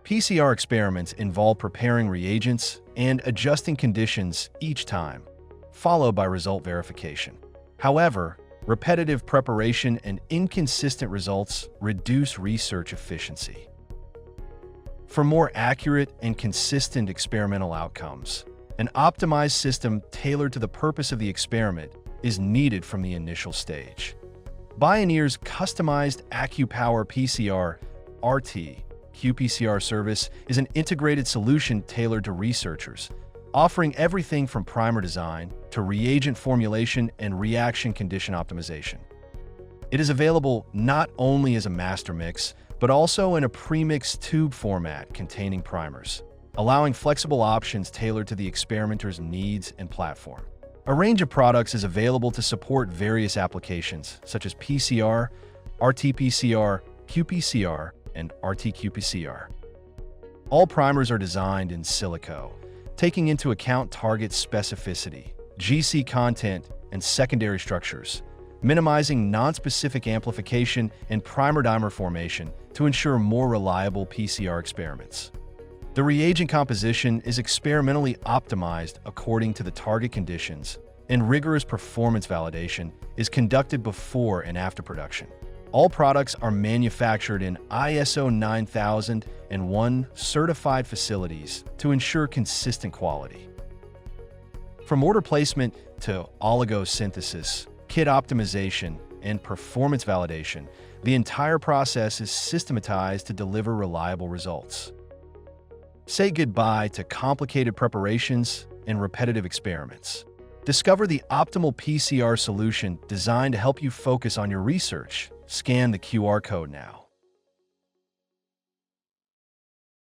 PCR experiments involve preparing reagents and adjusting conditions each time, followed by result verification. However, repetitive preparation and inconsistent results reduce research efficiency. For more accurate and consistent experimental outcomes, an optimized system tailored to the purpose of the experiment is needed from the initial stage. BIONEER's customized AccuPower PCR RT qPCR service is an integrated solution tailored to researchers, offering everything from primer design to reagent formulation and reaction condition optimization. It is available not only as a master mix, but also in a premixed tube format containing primers, allowing flexible options tailored to the experimenter's needs and platform. A range of products is available to support various applications, such as PCR, RT-PCR, qPCR, and RT-qPCR. All primers are designed in silico, taking into account target specificity, GC content, and secondary structures, minimizing nonspecific amplification and primer-dimer formation to ensure more reliable PCR experiments. The reagent composition is experimentally optimized according to the target conditions, and rigorous performance validation is conducted before and after production. All products are manufactured in ISO 9001 certified facilities to ensure consistent quality. From order placement to oligo synthesis, kit optimization, and performance validation, the entire process is systematized to deliver reliable results. Say goodbye to complicated preparations and repetitive experiments. Discover the optimal PCR solution designed to help you focus on your research. Scan the QR code now.